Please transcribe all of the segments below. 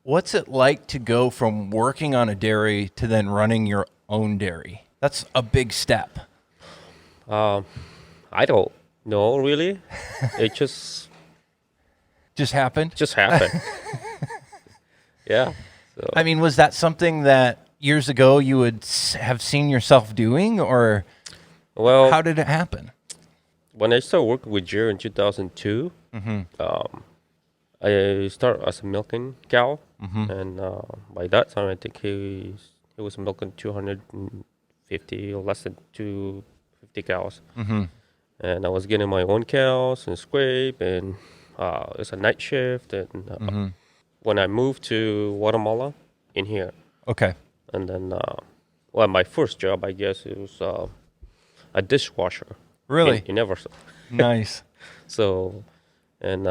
What's it like to go from working on a dairy to then running your own dairy? That's a big step. I don't know really. It just Just happened? happened. Yeah. So I mean, was that something that years ago you would have seen yourself doing, or well, how did it happen? when I started working with Jerry in 2002, I started as a milking cow, and by that time I think he was milking 250 or less than 250 cows, and I was getting my own cows and scrape, and it's a night shift, and when I moved to Guatemala in here, Okay. and then well, my first job I guess it was a dishwasher. Really? In Everson. Nice. So, and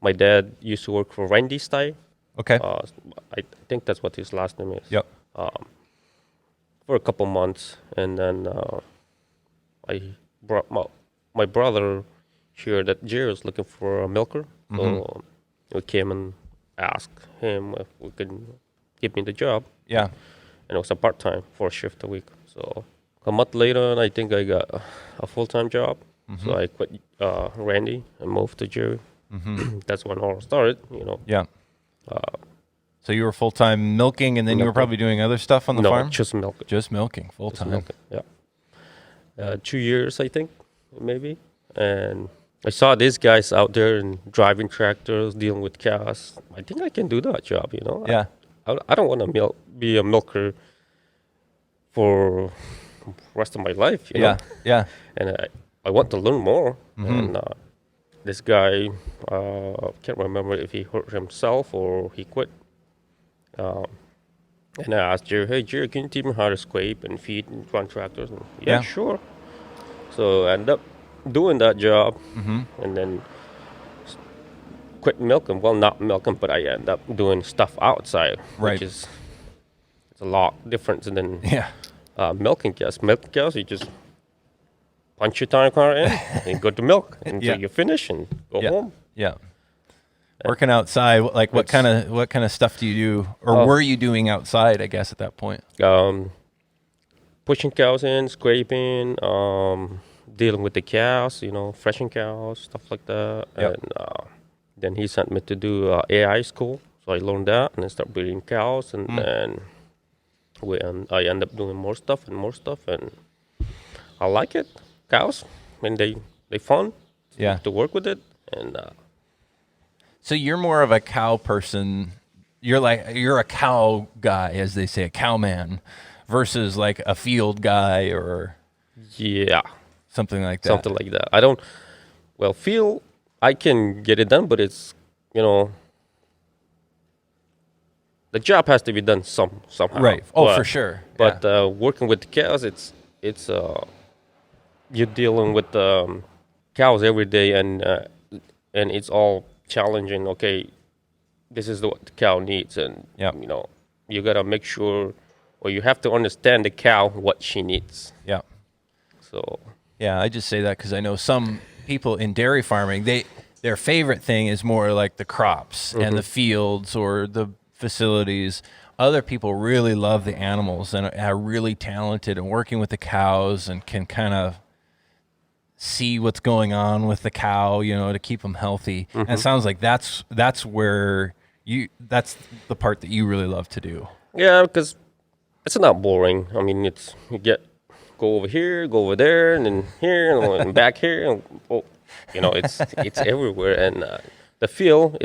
my dad used to work for Randy Stye. Okay. I think that's what his last name is. Yep. For a couple months, and then I brought my brother here that Jerry was looking for a milker. So we came and asked him if we could give me the job, Yeah. and it was a part-time, 4 shift a week. So a month later, I think I got a full-time job. So I quit Randy and moved to Jerry. That's when all started, Yeah. So you were full-time milking, and then you were probably doing other stuff on the farm? Just milk. Just milking, full-time. Yeah. 2 years, I think, maybe. And I saw these guys out there and driving tractors, dealing with cows. I think I can do that job. Yeah. I don't want to be a milker for the rest of my life, Yeah. Yeah. And I want to learn more. And this guy, can't remember if he hurt himself or he quit. And I asked Jerry, hey, Jerry, can you teach me how to scrape and feed and run tractors? And, Yeah. sure. So I ended up doing that job and then quit milking. Well, not milking, but I ended up doing stuff outside, Right. which is it's a lot different than Yeah. milking cows. Milking cows, you just punch your time car in and go to milk until you finish and go Yeah. home. Yeah. Working outside, like what kind of stuff do you do, or were you doing outside? I guess at that point. Pushing cows in, scraping, dealing with the cows, freshing cows, stuff like that. Yep. And then he sent me to do AI school, so I learned that and then start breeding cows, and then I end up doing more stuff, and I like it. Cows, and they fun. Yeah. To work with it, and So you're more of a cow person. You're a cow guy, as they say, a cow man, versus like a field guy or yeah, something like that. something like that. I don't. Well, feel I can get it done, but it's the job has to be done somehow. Right. Oh, for sure. But working with the cows, it's you're dealing with cows every day, and it's all challenging. Okay, this is what the cow needs, and Yep. you gotta make sure, or you have to understand the cow what she needs. Yeah. So Yeah, I just say that because I know some people in dairy farming, their favorite thing is more like the crops and the fields or the facilities. Other people really love the animals and are really talented in working with the cows and can kind of see what's going on with the cow, to keep them healthy. And it sounds like that's where that's the part that you really love to do. yeah, because it's not boring. I mean, it's go over here, go over there, and then here, and back here, and it's everywhere. And the field,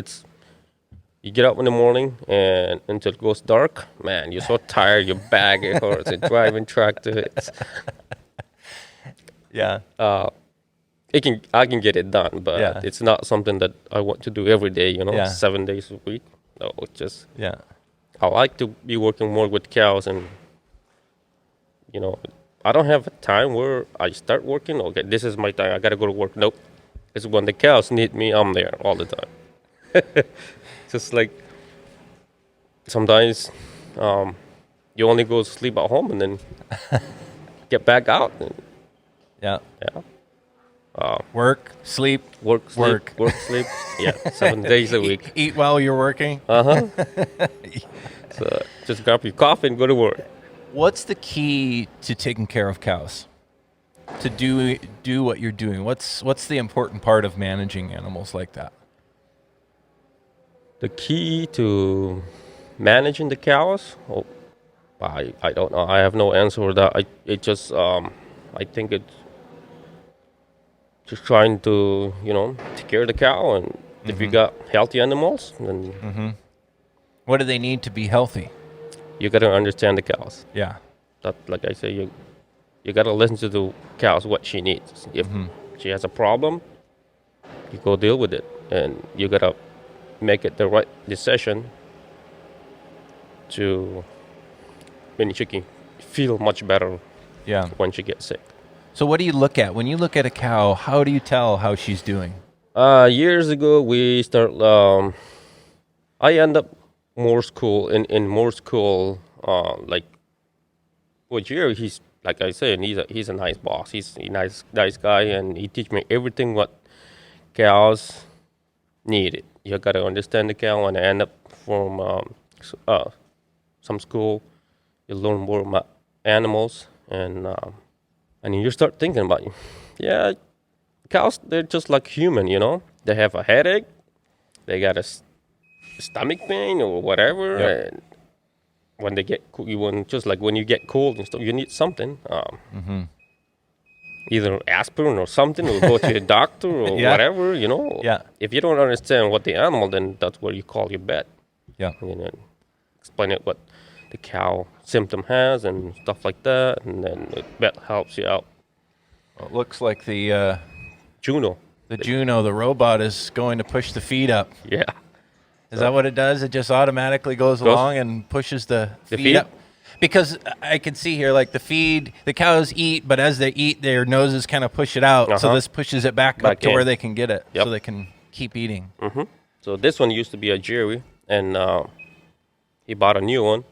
you get up in the morning and until it goes dark, man, you're so tired, your back hurts, and driving tractor. Yeah. I can get it done, but Yeah. it's not something that I want to do every day. Yeah. 7 days a week. No, it's just Yeah. I like to be working more with cows, and I don't have a time where I start working. Okay, this is my time. I gotta go to work. Nope, it's when the cows need me. I'm there all the time. Just like sometimes you only go to sleep at home and then get back out. And, Yeah. yeah, Work, sleep, Work, sleep, work. work, sleep. Yeah, 7 days a week. Eat while you're working. So just grab your coffee and go to work. What's the key to taking care of cows? To do what you're doing. What's the important part of managing animals like that? The key to managing the cows? Oh, I don't know. I have no answer for that. I think it's just trying to take care of the cow, and if you got healthy animals, then What do they need to be healthy? you gotta understand the cows. Yeah. That, like I say, you gotta listen to the cows what she needs. If she has a problem, you go deal with it, and you gotta make it the right decision to when she can feel much better Yeah. when she gets sick. So what do you look at when you look at a cow? How do you tell how she's doing? Years ago, we start. I end up more school in more school. Like with Jerry, he's like I said, he's a nice boss. He's a nice guy, and he teach me everything what cows need. You gotta understand the cow, and I end up from some school. You learn more about animals, and you start thinking about it. Yeah, cows, they're just like human, They have a headache, they got a stomach pain or whatever. Yep. And when they get just like when you get cold and stuff, you need something. Either aspirin or something, or go to a doctor or Yeah. whatever, Yeah. If you don't understand what the animal, then that's what you call your vet. Yeah. Explain it what the cow symptom has and stuff like that, and then the vet helps you out. Well, it looks like the Juno. Juno, the robot, is going to push the feed up. Yeah. Is that what it does? It just automatically goes along and pushes the feed up? Because I can see here, like the cows eat, but as they eat, their noses kind of push it out. So this pushes it back up to where they can get it, so they can keep eating. So this one used to be a Jerry, and he bought a new one.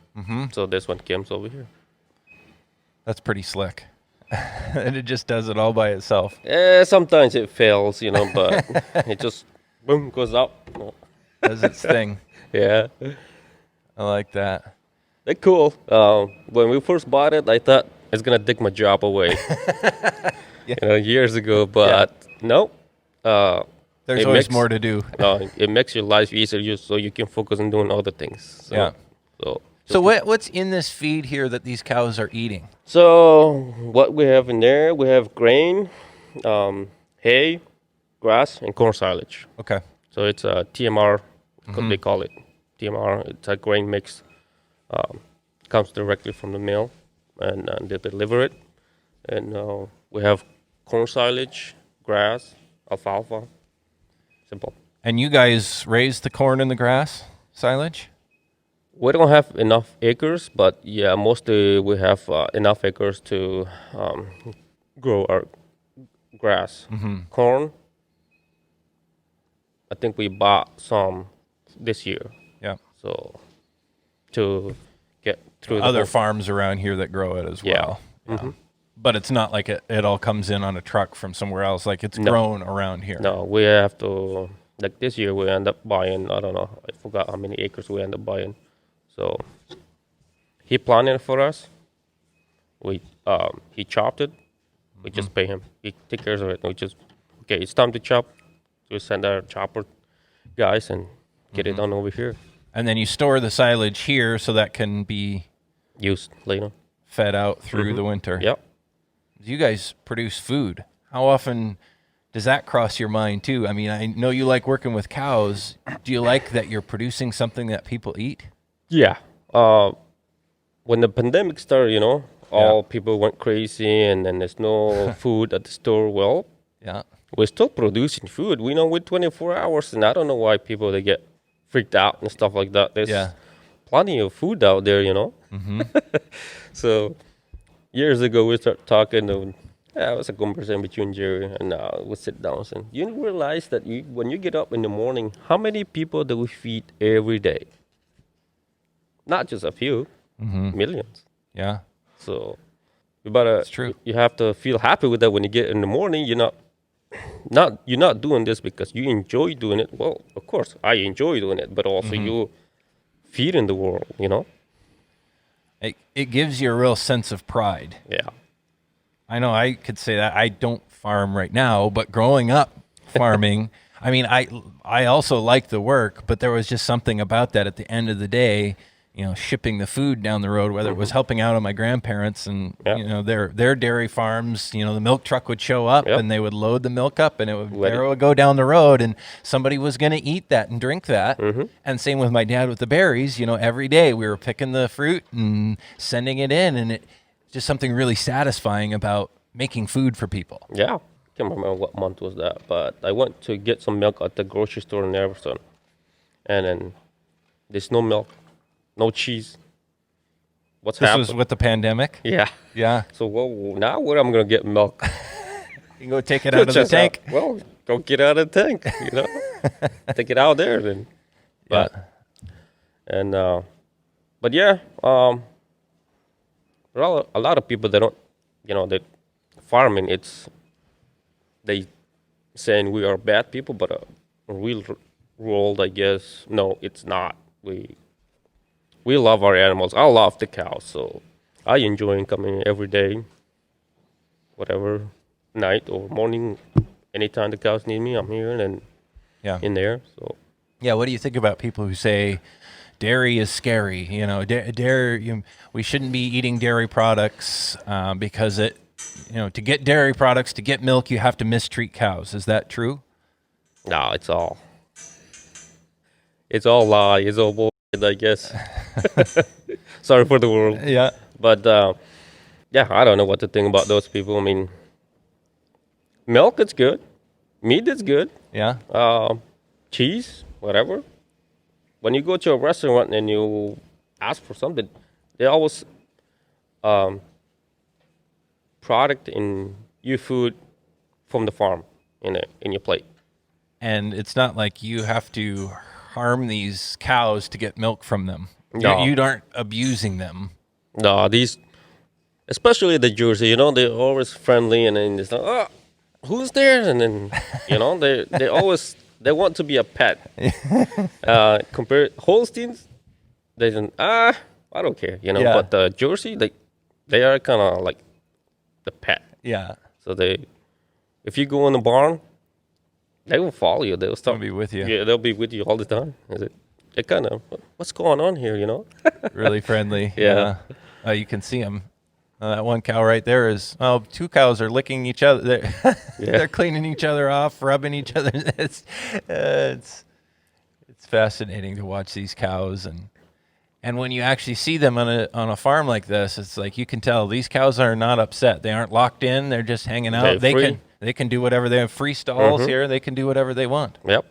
So this one comes over here. That's pretty slick. And it just does it all by itself. Sometimes it fails, but it just, boom, goes up. Does its thing. Yeah. I like that. They're cool. When we first bought it, I thought it's going to take my job away. Years ago, but no. There's always more to do. It makes your life easier so you can focus on doing other things. So, yeah. So what's in this feed here that these cows are eating? So what we have in there, we have grain, hay, grass, and corn silage. Okay. So it's a TMR, they call it TMR. It's a grain mix. Comes directly from the mill, and they deliver it. And we have corn silage, grass, alfalfa. Simple. And you guys raise the corn and the grass silage? We don't have enough acres, but yeah, mostly we have enough acres to grow our grass. Corn, I think we bought some this year. Yeah. So to get through other farms around here that grow it as well. Yeah. But it's not like it all comes in on a truck from somewhere else. Like it's grown around here. No, we have to, like this year we end up buying, I don't know, I forgot how many acres we end up buying. So he planted it for us. He chopped it. We just pay him. He take care of it. We just, okay, it's time to chop. We send our chopper guys and get it done over here. And then you store the silage here so that can be used later, fed out through the winter. Yep. You guys produce food. How often does that cross your mind too? I mean, I know you like working with cows. Do you like that you're producing something that people eat? Yeah. When the pandemic started, all people went crazy, and then there's no food at the store. Well, we're still producing food. We know with 24 hours, and I don't know why people they get freaked out and stuff like that. There's plenty of food out there, So years ago, we started talking. It was a conversation between Jerry and we sit down and say, you realize that when you get up in the morning, how many people do we feed every day? Not just a few, millions. Yeah. So you better. It's true. You have to feel happy with that when you get in the morning. You're not you're not doing this because you enjoy doing it. Well, of course, I enjoy doing it, but also you feed in the world, It gives you a real sense of pride. Yeah. I know I could say that. I don't farm right now, but growing up farming, I mean, I also like the work, but there was just something about that at the end of the day, shipping the food down the road, whether it was helping out on my grandparents and, their dairy farms, the milk truck would show up and they would load the milk up and it would go down the road and somebody was going to eat that and drink that. And same with my dad with the berries, every day we were picking the fruit and sending it in, and it's just something really satisfying about making food for people. Yeah. Can't remember what month was that, but I went to get some milk at the grocery store in Everson, and then there's no milk, no cheese. What's happening? This was with the pandemic? Yeah. Yeah. So, now where am I going to get milk? You can go take it out of the tank. Well, go get out of the tank, Take it out there then. But, but yeah, there are a lot of people that don't, that farming, they saying we are bad people, but a real world, I guess, no, it's not. We love our animals. I love the cows, so I enjoy coming every day, whatever, night or morning, anytime the cows need me, I'm here and in there. So yeah, what do you think about people who say dairy is scary? Dairy, we shouldn't be eating dairy products because it. To get dairy products, to get milk, you have to mistreat cows. Is that true? No, it's all lie. It's all bullshit, I guess. Sorry for the world. Yeah. But, I don't know what to think about those people. I mean, milk is good. Meat is good. Yeah. Cheese, whatever. When you go to a restaurant and you ask for something, they always... product in your food from the farm in your plate. And it's not like you have to harm these cows to get milk from them. No. You aren't abusing them. No, especially the Jersey, they're always friendly, and then it's like, oh, who's there? And then, they always, they want to be a pet. Compared Holsteins, they don't, I don't care, but the Jersey, they are kind of like the pet. Yeah. So if you go in the barn, they will follow you. They'll They'll be with you. Yeah, they'll be with you all the time. They kind of, what's going on here, Really friendly. Yeah. You can see them. That one cow right there is, two cows are licking each other. They're cleaning each other off, rubbing each other. It's fascinating to watch these cows. And when you actually see them on a farm like this, it's like you can tell these cows are not upset. They aren't locked in. They're just hanging out. They can do whatever. They have free stalls here. They can do whatever they want. Yep.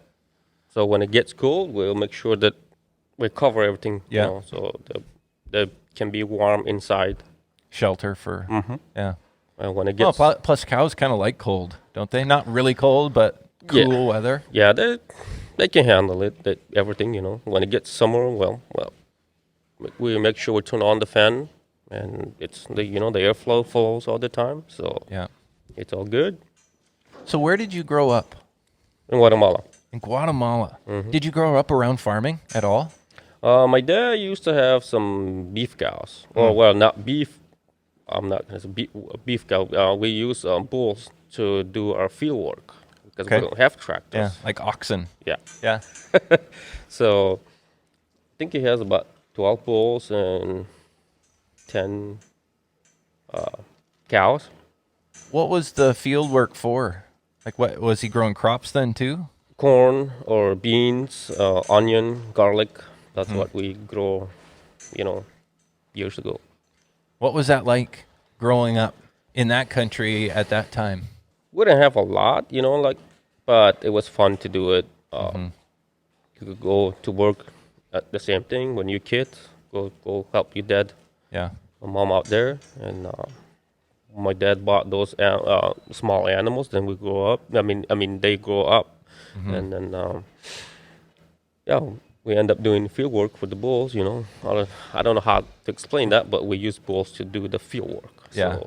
So when it gets cold, we'll make sure that we cover everything. Yeah. So they can be warm inside. Shelter for yeah. And when it gets plus cows kind of like cold, don't they? Not really cold, but cool weather. Yeah, they can handle it. Everything, When it gets summer, well. We make sure we turn on the fan, and it's the airflow flows all the time, so it's all good. So where did you grow up? In Guatemala. In Guatemala. Did you grow up around farming at all? My dad used to have some beef cows. Well, not beef. I'm not gonna say beef cow. We use bulls to do our field work because we don't have tractors. Yeah, like oxen. Yeah. Yeah. So I think he has about 12 bulls and 10 cows. What was the field work for? Like, what was he growing crops then too? Corn or beans, onion, garlic. That's what we grow, years ago. What was that like growing up in that country at that time? We didn't have a lot, but it was fun to do it. You could go to work at the same thing when you're kids. Go help your dad. Yeah. My mom out there, and my dad bought those small animals. Then we grow up. I mean, they grow up, and then we end up doing field work for the bulls. I don't know how to explain that, but we use bulls to do the field work. Yeah.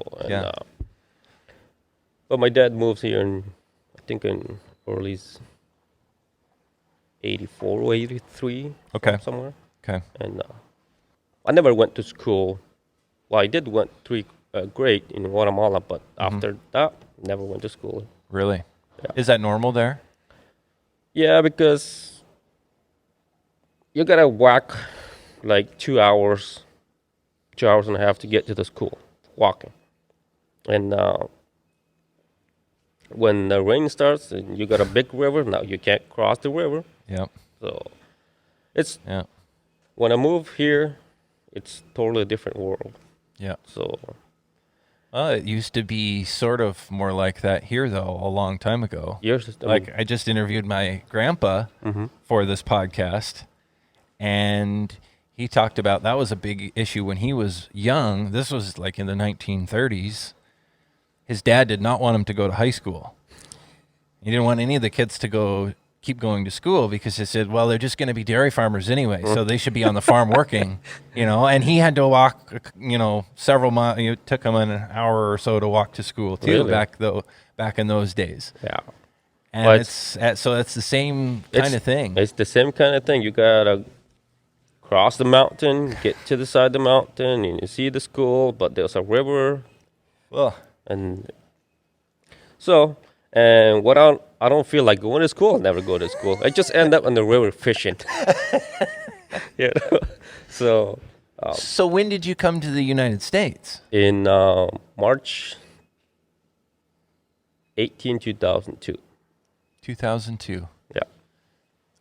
But my dad moved here in think in early 84 or 83. Okay. Somewhere. Okay. And I never went to school. Well, I did went 3 grade in Guatemala, but after that, never went to school. Really? Yeah. Is that normal there? Yeah, because you gotta walk like 2 hours, 2 hours and a half to get to the school, walking. And when the rain starts and you got a big river, now you can't cross the river. Yep. So it's Yeah. when I moved here, it's totally different world. Yeah. So Well, it used to be sort of more like that here, though, a long time ago. years, I just interviewed my grandpa for this podcast, and he talked about that was a big issue when he was young. This was like in the 1930s. His dad did not want him to go to high school. He didn't want any of the kids to keep going to school because he said, well, they're just going to be dairy farmers anyway, so they should be on the farm working, and he had to walk, several miles. It took him an hour or so to walk to school too, Really? back in those days. yeah. And Well, it's the same kind of thing. It's the same kind of thing. You gotta cross the mountain, get to the side of the mountain, and you see the school, but there's a river, Well, and so and what I don't feel like going to school. I never go to school. I just end up on the river fishing. So so when did you come to the United States? in March 18, 2002. 2002. Yeah.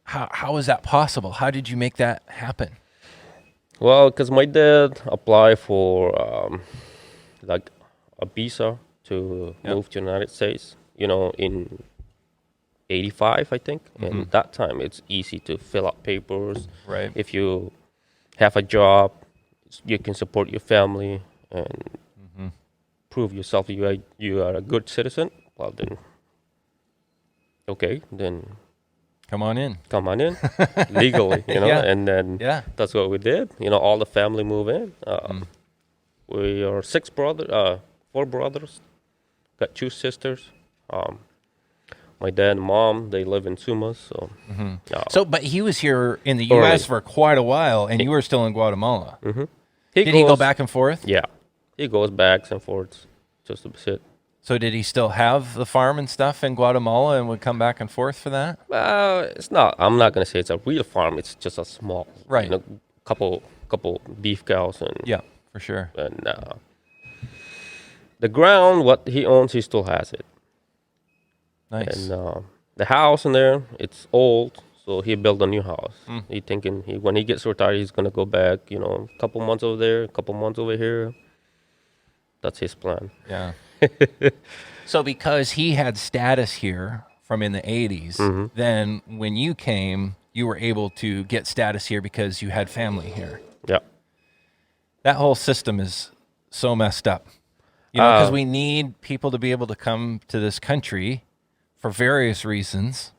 How was that possible? How did you make that happen? Well, because my dad applied for like a visa to move to the United States, in 85, I think. And at that time, it's easy to fill out papers. Right. If you have a job, you can support your family and prove yourself you are a good citizen. Well, then, okay, then Come on in. come on in legally, Yeah. and then Yeah. that's what we did. All the family move in. We are 4 brothers, got 2 sisters. My dad and mom, they live in Sumas, so. So, but he was here in the Early. U.S. for quite a while, and you were still in Guatemala. He Did he go back and forth? Yeah, he goes back and forth just to sit. So did he still have the farm and stuff in Guatemala and would come back and forth for that? It's not. I'm not gonna say it's a real farm. It's just a small, Right. Couple beef cows and Yeah, for sure. and the ground, what he owns, he still has it. Nice. And the house in there, it's old, so he built a new house. He thinking when he gets retired, he's gonna go back. A couple months over there, a couple months over here. That's his plan. Yeah. So because he had status here from in the 80s, then when you came, you were able to get status here because you had family here. Yeah. That whole system is so messed up. Because we need people to be able to come to this country for various reasons,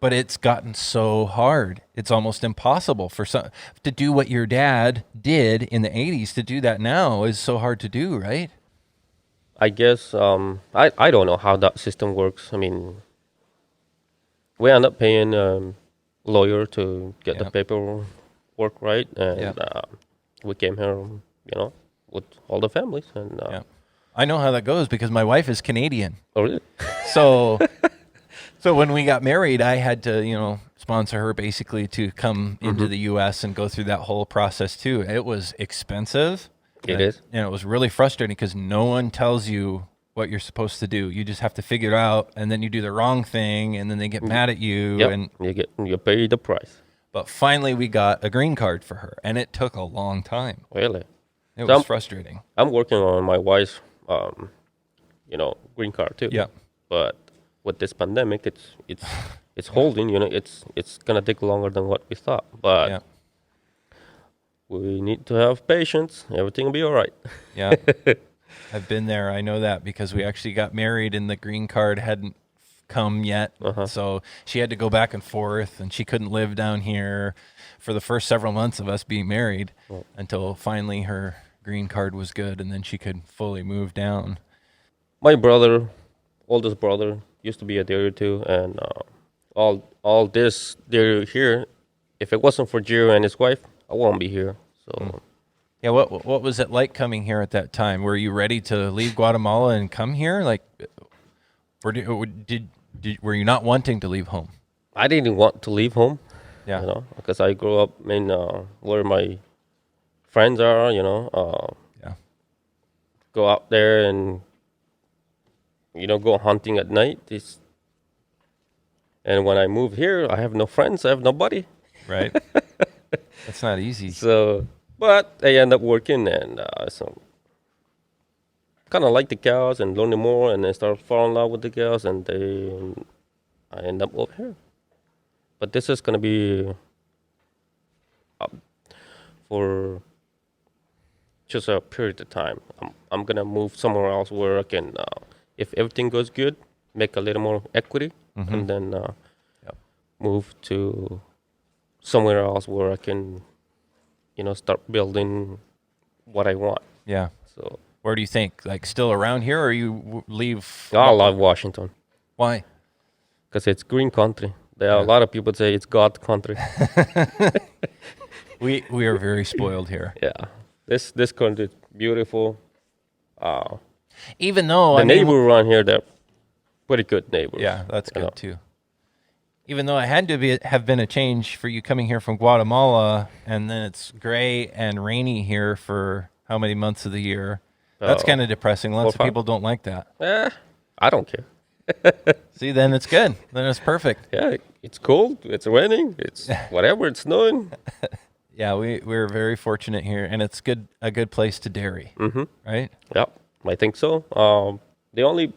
but it's gotten so hard. It's almost impossible to do what your dad did in the 80s. To do that now is so hard to do, right? I guess I don't know how that system works. I mean, we end up paying a lawyer to get the paperwork right, and we came here, with all the families. And I know how that goes because my wife is Canadian. oh, really? So when we got married, I had to, sponsor her basically to come into the U.S. and go through that whole process too. It was expensive. It is. And it was really frustrating because no one tells you what you're supposed to do. You just have to figure it out, and then you do the wrong thing, and then they get mad at you. Yep. And you pay the price. but finally, we got a green card for her, and it took a long time. Really? It So was frustrating. I'm working on my wife's, green card too. Yeah. But with this pandemic, it's holding. It's gonna take longer than what we thought. But Yeah. we need to have patience. Everything will be all right. Yeah. I've been there. I know that because we actually got married and the green card hadn't come yet. So she had to go back and forth, and she couldn't live down here for the first several months of us being married until finally her green card was good, and then she could fully move down. My brother, oldest brother, used to be a dairy too, and all this dairy here. If it wasn't for Jerry and his wife, I won't be here. So. Yeah, what was it like coming here at that time? Were you ready to leave Guatemala and come here? Like, were you not wanting to leave home? I didn't want to leave home. Yeah. You know, because I grew up in where my friends are. You know, Yeah. go out there and go hunting at night. And when I moved here, I have no friends. I have nobody. Right. That's not easy. So. But I end up working, and so kind of like the cows and learning more, and I start falling in love with the cows, and I end up over here. But this is gonna be for just a period of time. I'm gonna move somewhere else where I can, if everything goes good, make a little more equity, and then move to somewhere else where I can. Start building what I want. Yeah. So where do you think? Like still around here, or you leave? I love Washington. Why? Because it's green country. There are a lot of people say it's God country. We are very spoiled here. Yeah, this country is beautiful. Even though the neighbors around here, they're pretty good neighbors. Yeah, that's good too. Even though it had to have been a change for you coming here from Guatemala, and then it's gray and rainy here for how many months of the year? That's kind of depressing. Lots of people don't like that. I don't care. See, then it's good. Then it's perfect. Yeah, it's cold. It's raining. It's whatever. It's snowing. Yeah, we're very fortunate here, and it's a good place to dairy, right? Yep, I think so. The only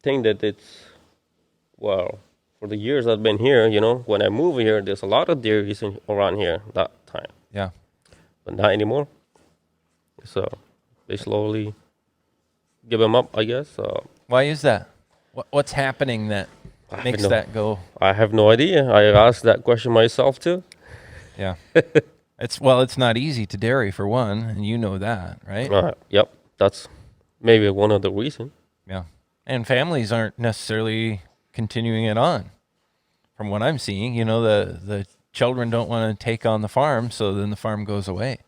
thing that for the years I've been here, when I moved here, there's a lot of dairies around here that time. Yeah. But not anymore. So they slowly give them up, I guess. Why is that? What's happening that makes that go? I have no idea. I asked that question myself too. Yeah. It's not easy to dairy for one, and you know that, right? Yep. That's maybe one of the reasons. Yeah. And families aren't necessarily continuing it on. From what I'm seeing, the children don't want to take on the farm, so then the farm goes away.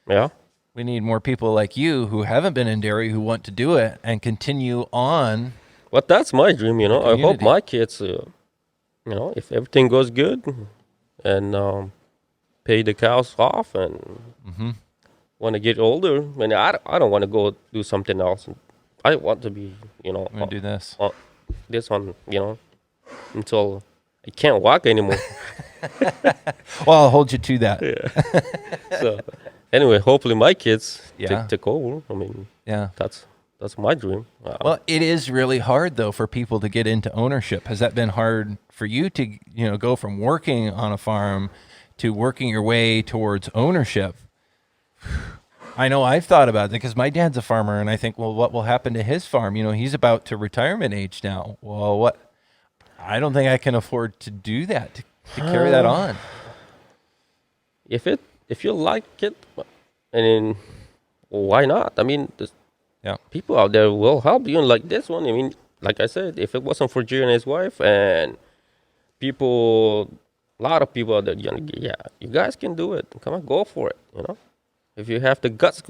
Yeah. We need more people like you who haven't been in dairy who want to do it and continue on. But that's my dream, I hope my kids, if everything goes good and pay the cows off and when I get older, I don't want to go do something else. I want to be, I'm going to do this. This one, until I can't walk anymore. Well, I'll hold you to that. Yeah. So, anyway, hopefully my kids take over. I mean, that's my dream. Well, it is really hard though for people to get into ownership. Has that been hard for you to, go from working on a farm to working your way towards ownership? I know I've thought about it because my dad's a farmer, and I think, well, what will happen to his farm? He's about to retirement age now. Well, what? I don't think I can afford to do that, to carry that on. If you like it, and why not? I mean, people out there will help you like this one. I mean, like I said, if it wasn't for Jerry and his wife and a lot of people out there, you guys can do it. Come on, go for it, If you have the guts,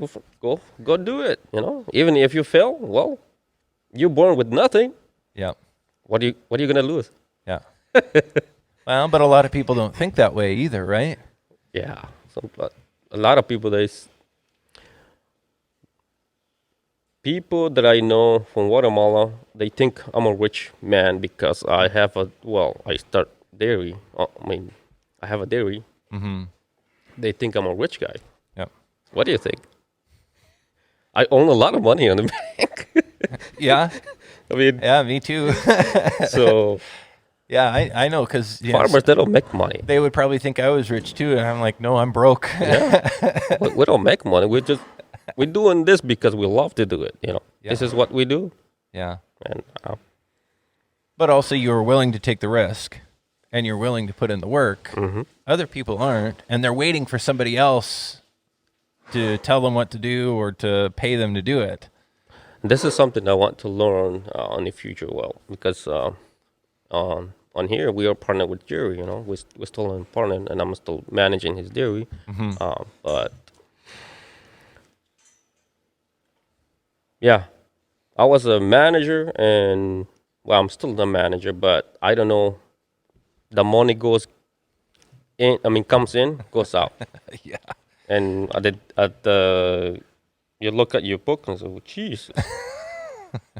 go do it. Even if you fail, well, you're born with nothing. Yeah. What are you gonna lose? Yeah. Well, but a lot of people don't think that way either, right? Yeah. But a lot of people people that I know from Guatemala, they think I'm a rich man because I have I start dairy. I have a dairy. Mm-hmm. They think I'm a rich guy. Yep. What do you think? I own a lot of money on the bank. Yeah. I mean. Yeah, me too. So. Yeah, I know, because farmers, they don't make money. They would probably think I was rich too, and I'm like, no, I'm broke. Yeah. We don't make money. We're doing this because we love to do it. Yeah. This is what we do. Yeah. And but also, you're willing to take the risk, and you're willing to put in the work. Mm-hmm. Other people aren't, and they're waiting for somebody else to tell them what to do or to pay them to do it. This is something I want to learn in the future. Well, because on here we are partnered with Jerry. We're still in partner, and I'm still managing his dairy. But yeah, I was a manager, and well, I'm still the manager, but I don't know. The money goes in. I mean, comes in, goes out. Yeah. And at the you look at your book and say, well, "Geez,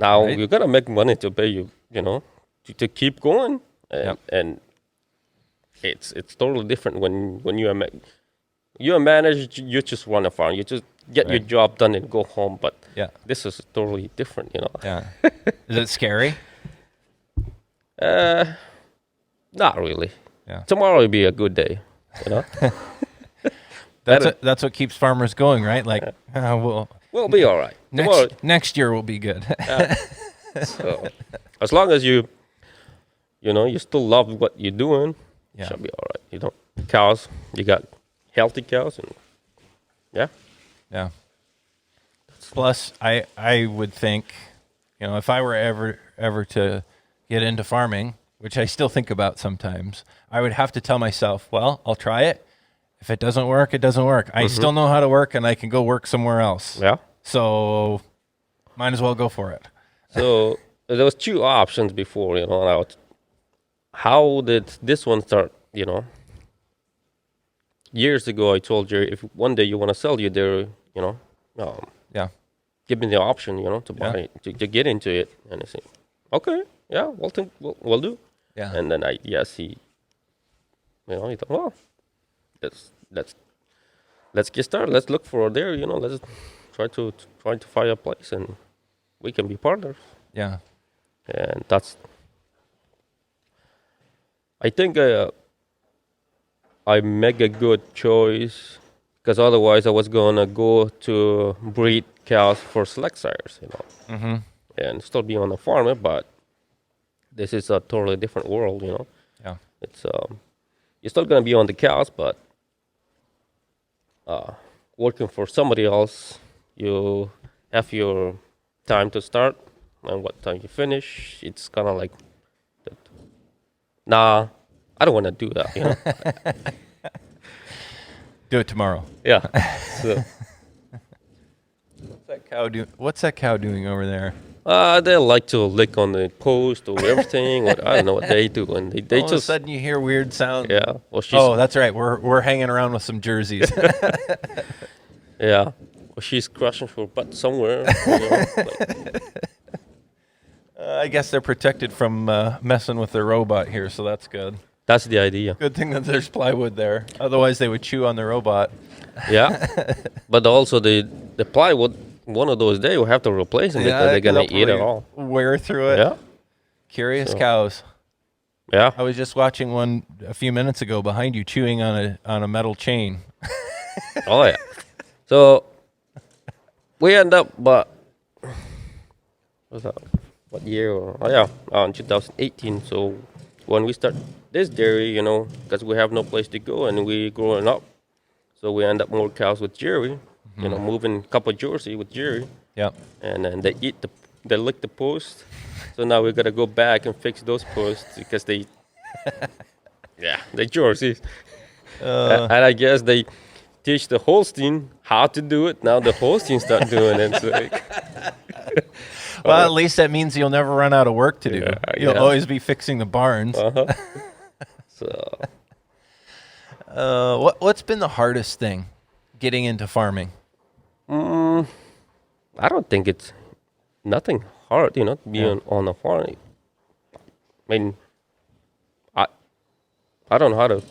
now Right. you gotta make money to pay you. To keep going." Yep. And it's totally different when you're a manager. You just run a farm. You just get your Right. job done and go home. But Yeah. this is totally different. Yeah. Is it scary? Not really. Yeah. Tomorrow will be a good day. You know, That's what keeps farmers going, right? Like, well, we'll be all right. Tomorrow, next year will be good. so as long as you still love what you're doing, Yeah. should be all right. Cows, you got healthy cows, and yeah. Yeah. Plus, I would think, if I were ever to get into farming, which I still think about sometimes, I would have to tell myself, well, I'll try it. If it doesn't work, it doesn't work. I still know how to work, and I can go work somewhere else. Yeah. So, might as well go for it. So there was two options before, how did this one start? Years ago, I told Jerry, if one day you want to sell your dairy, Yeah. give me the option, to buy it, to get into it. And I said, okay, yeah, we'll do. Yeah. And then he thought, well, let's get started. Let's look for a dairy. Let's try to find a place, and we can be partners. Yeah. And I think I make a good choice, because otherwise I was gonna go to breed cows for select sires, Mm-hmm. and still be on the farm. But this is a totally different world, Yeah. It's you're still gonna be on the cows, but working for somebody else, you have your time to start and what time you finish. It's kind of like, nah, I don't want to do that. Do it tomorrow. Yeah. So What's that cow doing over there? they like to lick on the post or everything. I don't know what they do, and they All of a just sudden you hear weird sounds. yeah. Well, she's Oh, that's right. We're hanging around with some jerseys. yeah. Well, she's crushing her butt somewhere. I guess they're protected from messing with their robot here, so that's good. That's the idea. Good thing that there's plywood there. Otherwise, they would chew on the robot. Yeah. But also the plywood. One of those days we'll have to replace them because they're gonna eat it all. Wear through it. Yeah. Curious So- cows. Yeah. I was just watching one a few minutes ago behind you, chewing on a metal chain. Oh yeah. So we end up, but what's that? What year? Oh yeah, in 2018. So when we start this dairy, because we have no place to go and we growing up, so we end up more cows with Jerry. Moving a couple of Jersey with Jerry, Yep. and then they lick the post. So now we gotta go back and fix those posts because they Jerseys. And I guess they teach the Holstein how to do it. Now the Holstein start doing it. So Well, at least that means you'll never run out of work to do. Yeah, You'll yeah. always be fixing the barns. so What's been the hardest thing getting into farming? I don't think it's nothing hard, to be on a farm. I mean, I don't know how to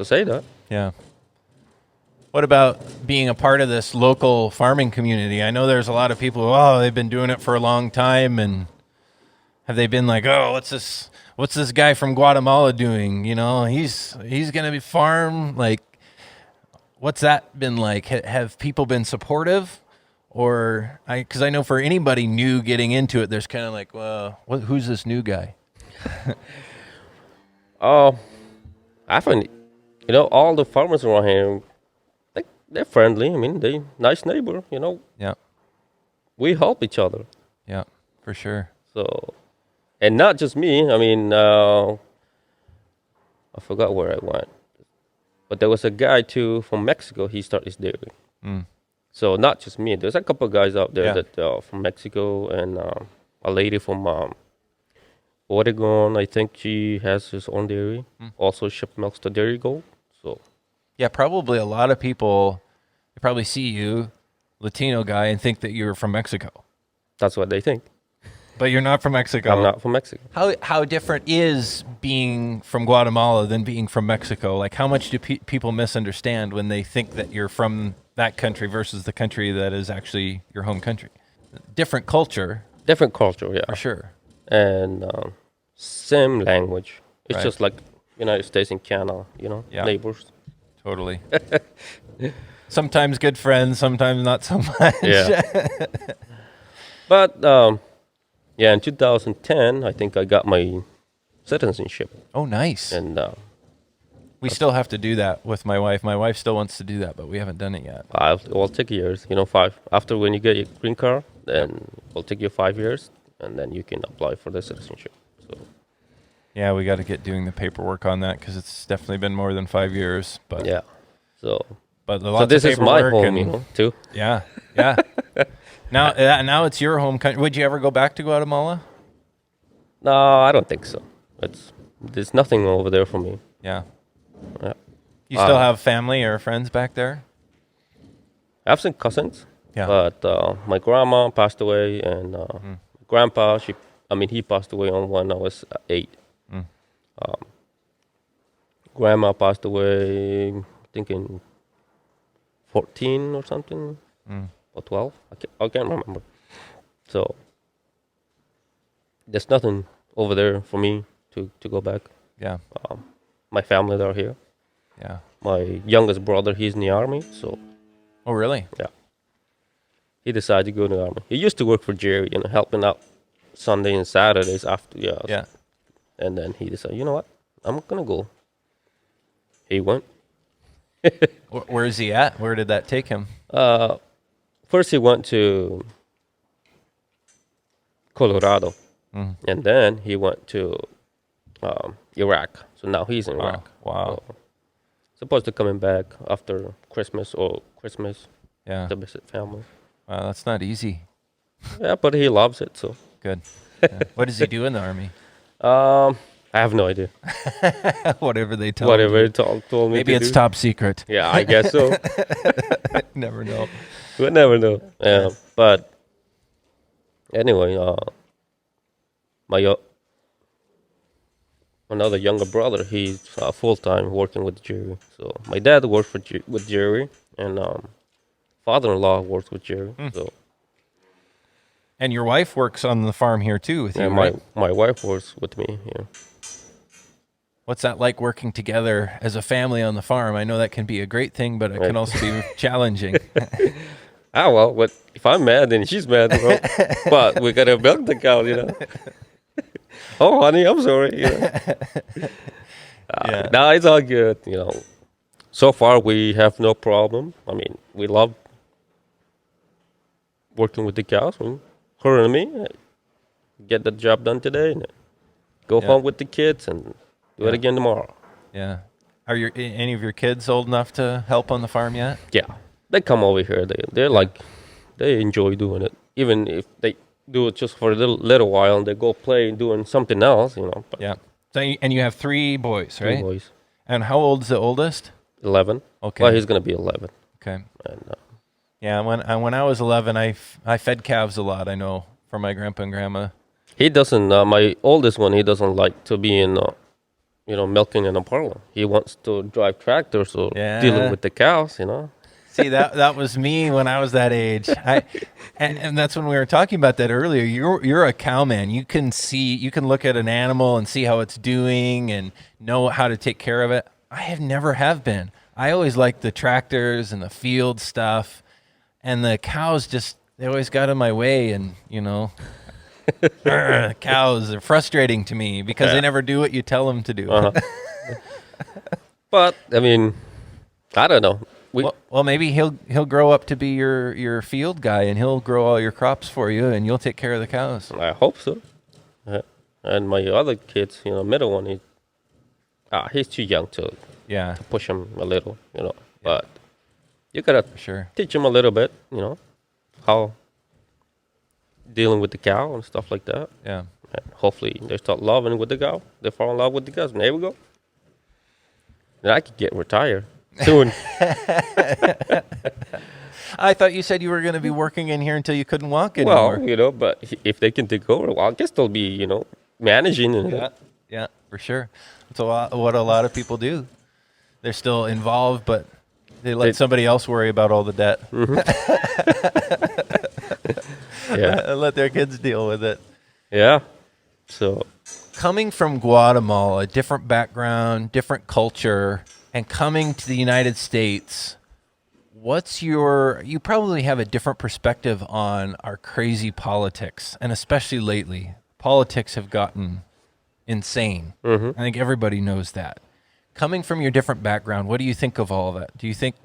say that. Yeah. What about being a part of this local farming community? I know there's a lot of people who, they've been doing it for a long time, and have they been like, what's this guy from Guatemala doing? He's going to be farm. Like, what's that been like? Have people been supportive? Or because I know for anybody new getting into it, there's kind of like, well, who's this new guy? I find, all the farmers around here, they're friendly. I mean, they nice neighbor. Yeah. We help each other. Yeah, for sure. So, and not just me. I mean, I forgot where I went, but there was a guy too from Mexico. He started his dairy. So not just me. There's a couple of guys out there that from Mexico, and a lady from Oregon. I think she has his own dairy. Also ship milks to Dairy Gold. So yeah, probably a lot of people. They probably see you, Latino guy, and think that you're from Mexico. that's what they think. But you're not from Mexico. I'm not from Mexico. How different is being from Guatemala than being from Mexico? Like, how much do people misunderstand when they think that you're from that country versus the country that is actually your home country? Different culture. Different culture, yeah. For sure. And same language. It's Right. just like United States and Canada, neighbors. Totally. Sometimes good friends, sometimes not so much. Yeah. But in 2010, I think I got my citizenship, Oh, nice. and We still have to do that with my wife. My wife still wants to do that, but we haven't done it yet. it will take years. 5. After when you get your green card, then it will take you 5 years, and then you can apply for the citizenship. So Yeah, we got to get doing the paperwork on that because it's definitely been more than 5 years. But yeah, so lots this of is my paperwork home, and- too. Yeah, yeah. Now it's your home country. Would you ever go back to Guatemala? No, I don't think so. There's nothing over there for me. Yeah. Yeah. You still have family or friends back there? I have some cousins, Yeah. but my grandma passed away, and grandpa, he passed away when I was 8. Grandma passed away, I think in 14 or something, or 12. I can't remember. So there's nothing over there for me to go back. Yeah. My family are here. Yeah. My youngest brother, he's in the army, so Oh, really? yeah. He decided to go in the army. He used to work for Jerry, helping out Sunday and Saturdays after, Yeah. And then he decided, you know what, I'm gonna go. He went. Where is he at? Where did that take him? First he went to Colorado, and then he went to Iraq. So now he's in Iraq. Wow. So, supposed to coming back after Christmas Yeah. to visit family. Wow, that's not easy. Yeah, but he loves it. So Good. Yeah. What does he do in the army? I have no idea. Whatever they tell Whatever him. he told me Maybe to it's do. top secret. Yeah, I guess so. Never know. We'll never know. But anyway, my another younger brother, he's full-time working with Jerry. So my dad works with Jerry, and father-in-law works with Jerry. So And your wife works on the farm here too with you, and right? my wife works with me here. What's that like working together as a family on the farm? I know that can be a great thing, but it can also be challenging. Well, but if I'm mad, then she's mad. But we gotta milk the cow, Oh, honey, I'm sorry. Yeah. No, it's all good. So far we have no problem. I mean, we love working with the cows. Her and me get the job done today, and go home with the kids and do it again tomorrow. Yeah. Are any of your kids old enough to help on the farm yet? Yeah, they come over here. They enjoy doing it, even if they do it just for a little while and they go play doing something else. But Yeah. So and you have 3 boys, right? 2 boys, And how old's the oldest? 11. Okay. Well, he's gonna be 11. Okay. And Yeah. When I was 11, I fed calves a lot. I know from my grandpa and grandma. he doesn't. My oldest one, he doesn't like to be in, milking in a parlor. He wants to drive tractors or dealing with the cows. See, that was me when I was that age. And that's when we were talking about that earlier. You're a cowman. You can look at an animal and see how it's doing and know how to take care of it. I never have been. I always liked the tractors and the field stuff, and the cows they always got in my way, and cows are frustrating to me because they never do what you tell them to do. But I mean, I don't know. Well, maybe he'll grow up to be your field guy, and he'll grow all your crops for you, and you'll take care of the cows. I hope so. And my other kids, middle one, he's too young to push him a little, But you gotta teach him a little bit, how dealing with the cow and stuff like that. Yeah. And hopefully they start loving with the cow. They fall in love with the cows. And there we go. And I could get retired soon. I thought you said you were going to be working in here until you couldn't walk anymore. Well, but if they can take over, I guess they'll be, managing. And yeah, for sure. That's what a lot of people do. They're still involved, but they let somebody else worry about all the debt. Mm-hmm. Yeah. Let their kids deal with it. Yeah. So, coming from Guatemala, different background, different culture, and coming to the United States, you probably have a different perspective on our crazy politics, and especially lately, politics have gotten insane. I think everybody knows that. Coming from your different background, what do you think of all of that? Do you think,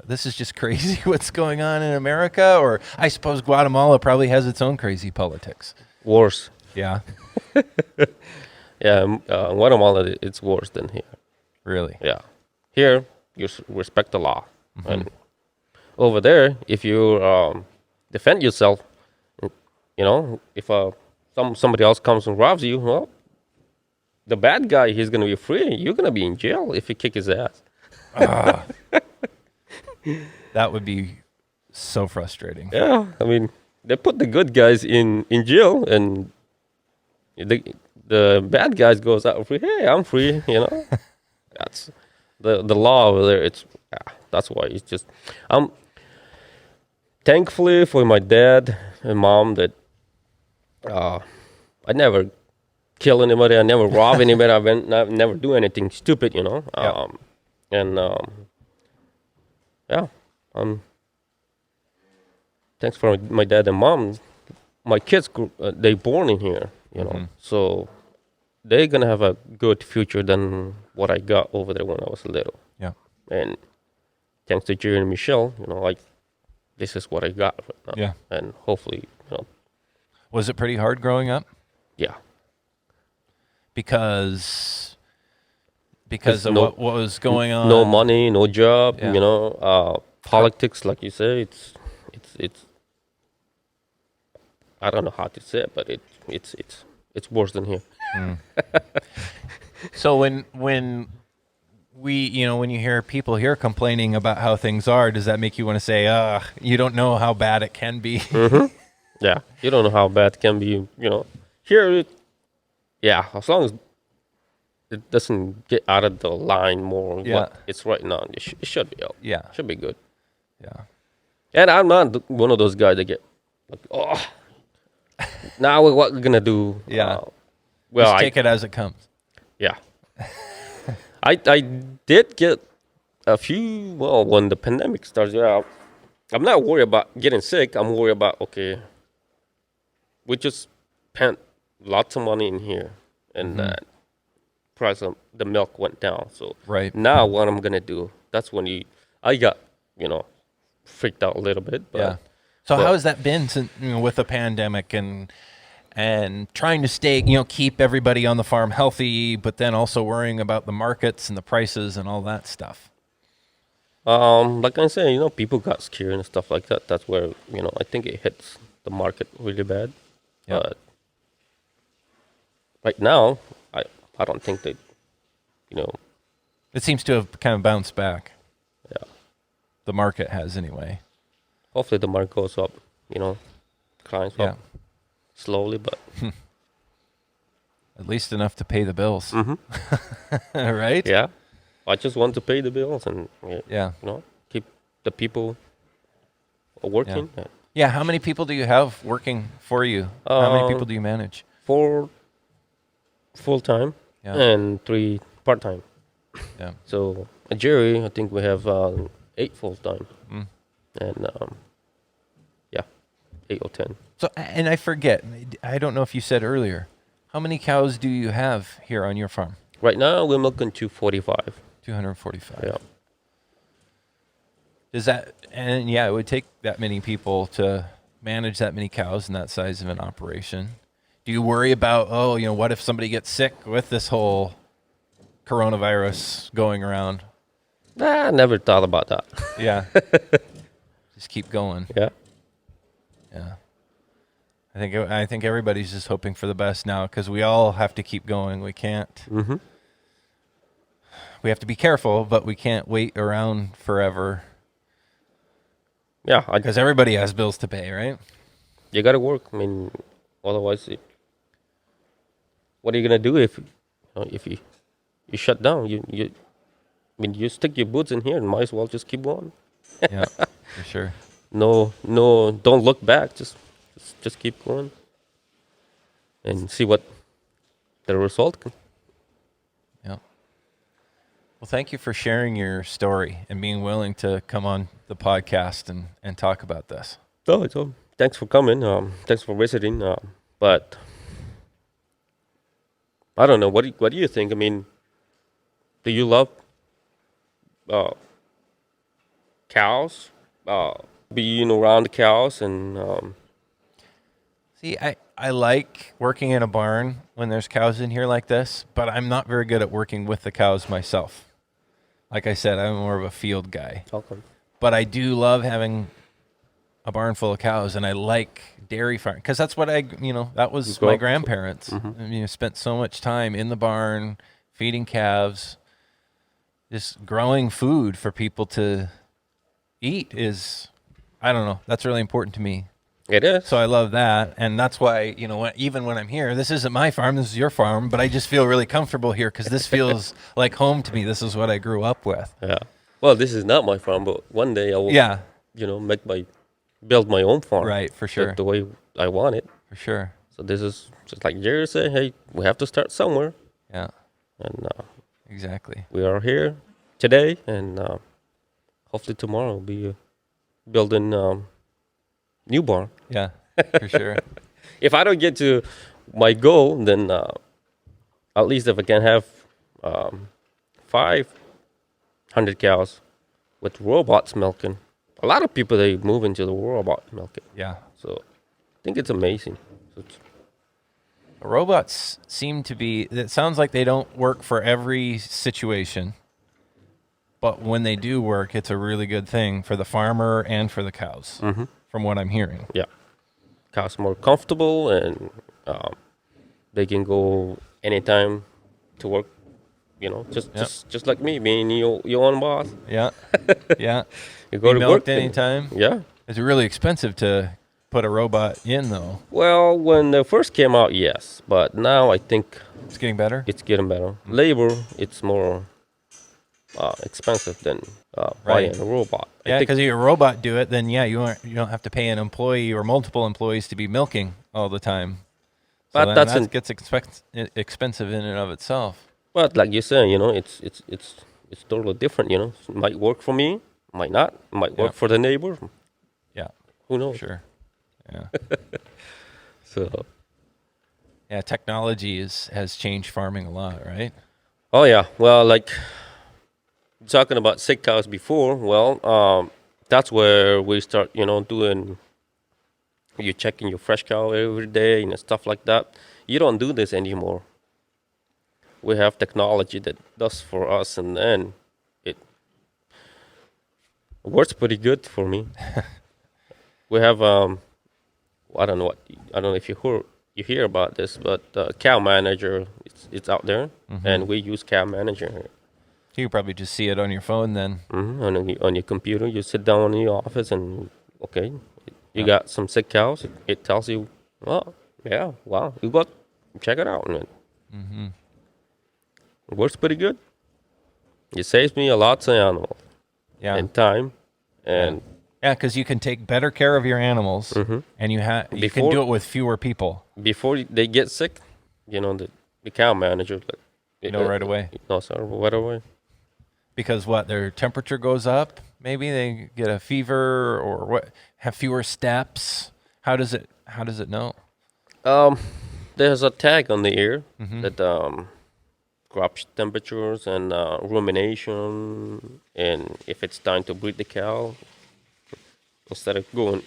this is just crazy what's going on in America? Or I suppose Guatemala probably has its own crazy politics. Worse. Yeah. Yeah, in Guatemala, it's worse than here. Really? Yeah. Here, you respect the law. And over there, if you defend yourself, if somebody else comes and robs you, well, the bad guy, he's going to be free. You're going to be in jail if you kick his ass. That would be so frustrating. Yeah, I mean, they put the good guys in jail, and the bad guys goes out free. Hey, I'm free, That's the law over there. That's why it's just... thankfully for my dad and mom that I never kill anybody, I never rob anybody, I never do anything stupid, thanks for my dad and mom. My kids, they born in here, so they're gonna have a good future than what I got over there when I was little. Yeah. And thanks to Jerry and Michelle, this is what I got right now. Yeah. And hopefully, Was it pretty hard growing up? Yeah. Because of what was going on? No money, no job, Yeah. Politics, like you say, it's I don't know how to say it, but it's worse than here. So when you hear people here complaining about how things are, does that make you want to say, you don't know how bad it can be? Yeah, you don't know how bad it can be. Here, as long as it doesn't get out of the line more, what it's right now, it should be out. Yeah, should be good. Yeah, and I'm not one of those guys that get now what we're gonna do? Yeah, well, just take it as it comes. Yeah. I did get a few, when the pandemic started out, I'm not worried about getting sick. I'm worried about, we just spent lots of money in here, and price of the milk went down. So now what I'm going to do, that's when I got, freaked out a little bit. But, yeah. So how has that been since, with the pandemic and trying to stay, keep everybody on the farm healthy, but then also worrying about the markets and the prices and all that stuff? Like I said, people got scared and stuff like that. That's where, I think it hits the market really bad. Yeah. But right now, I don't think they, It seems to have kind of bounced back. Yeah. The market has anyway. Hopefully the market goes up, climbs up slowly, but at least enough to pay the bills. Right? Yeah. I just want to pay the bills and keep the people working. Yeah. How many people do you have working for you? How many people do you manage? 4 full-time and 3 part-time. Yeah. So Jerry, I think we have 8 full-time. And 8 or 10. So, and I forget, I don't know if you said earlier, how many cows do you have here on your farm? Right now, we're milking 245. 245. Yeah. It would take that many people to manage that many cows in that size of an operation. Do you worry about, what if somebody gets sick with this whole coronavirus going around? Nah, I never thought about that. Yeah. Just keep going. Yeah. Yeah. I think everybody's just hoping for the best now because we all have to keep going. We can't. Mm-hmm. We have to be careful, but we can't wait around forever. Yeah. Because everybody has bills to pay, right? You got to work. I mean, otherwise, what are you gonna do if you shut down? You stick your boots in here and might as well just keep going. Yeah, for sure. No, don't look back. Just keep going and see what the result. Yeah. Well, thank you for sharing your story and being willing to come on the podcast and talk about this. Oh, thanks for coming. Thanks for visiting. But I don't know. What do you think? I mean, do you love cows? Being around the cows and See, I like working in a barn when there's cows in here like this, but I'm not very good at working with the cows myself. Like I said, I'm more of a field guy. okay. But I do love having a barn full of cows, and I like dairy farm because that's what that was my grandparents. Mm-hmm. Spent so much time in the barn feeding calves, just growing food for people to eat is, I don't know, that's really important to me. It is. So I love that, and that's why even when I'm here, this isn't my farm, this is your farm, but I just feel really comfortable here because this feels like home to me. This is what I grew up with. Yeah. Well, this is not my farm, but one day I will. Yeah. Build my own farm. Right, for sure. The way I want it. For sure. So this is just like Jerry said. Hey, we have to start somewhere. Yeah. And Exactly. we are here today, and hopefully tomorrow we'll be building new barn. Yeah, for sure. If I don't get to my goal, then at least if I can have 500 cows with robots milking. A lot of people, they move into the robot milking. Yeah. So I think it's amazing. Robots seem to be, it sounds like they don't work for every situation, but when they do work, it's a really good thing for the farmer and for the cows, from what I'm hearing. Yeah. Cows more comfortable, and they can go anytime to work, just like me, being your own boss. Yeah. Yeah. You go Be to milked work anytime. Yeah. It's really expensive to put a robot in, though. Well, when they first came out, yes. But now I think It's getting better? it's getting better. Labor, it's more expensive than buying a robot. Yeah, because if a robot do it, then you don't have to pay an employee or multiple employees to be milking all the time. So But that gets expensive in and of itself. But like you said, it's totally different. It might work for me, might not. Might work for the neighbor. Yeah, Who knows? sure. Yeah. So. Yeah, technology has changed farming a lot, right? Oh yeah. Well, like talking about sick cows before. Well, that's where we start. Doing. You're checking your fresh cow every day and stuff like that. You don't do this anymore. We have technology that does for us, and then it works pretty good for me. We have I don't know if you hear about this, but Cow Manager, it's out there, and we use Cow Manager. You probably just see it on your phone then. On your computer, you sit down in your office, and you got some sick cows. It tells you, oh yeah, wow, check it out, man. It works pretty good. It saves me a lot of animals and time, and because you can take better care of your animals, and you can do it with fewer people. Before they get sick, the cow manager, Right away. No, sir, right away. Because their temperature goes up. Maybe they get a fever or have fewer steps. How does it know? There's a tag on the ear that crop temperatures and rumination, and if it's time to breed the cow, instead of going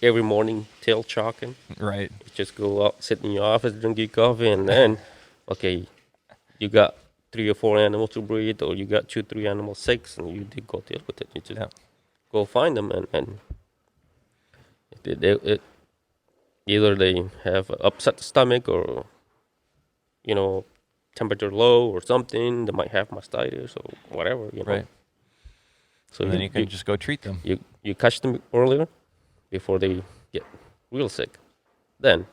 every morning tail chalking, Right. you just go out, sit in your office, drink your coffee, and then, okay, you got 3 or 4 animals to breed, or you got 2, 3 animals, 6, and you did go deal with it. You just go find them, and it either they have an upset stomach, or temperature low or something. They might have mastitis or whatever. Right. So and then you can just go treat them. You catch them earlier before they get real sick. Then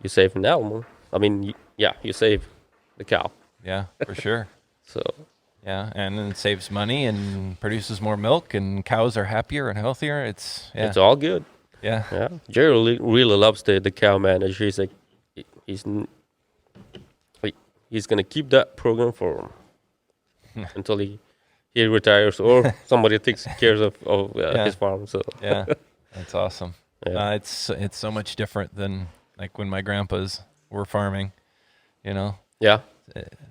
you save an animal. I mean, you save the cow. Yeah, for sure. So yeah, and then it saves money and produces more milk, and cows are happier and healthier. It's all good. Yeah. Jerry really loves the cow manager. He's like, he's gonna keep that program for until he retires, or somebody takes care of his farm. So yeah, that's awesome. Yeah. It's so much different than like when my grandpas were farming. Yeah,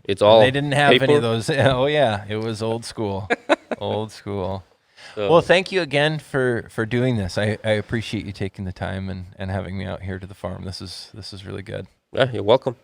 it's all. They didn't have any paper. of those. Oh yeah, it was old school. Old school. So, Well, thank you again for doing this. I appreciate you taking the time and having me out here to the farm. This is really good. yeah, you're welcome.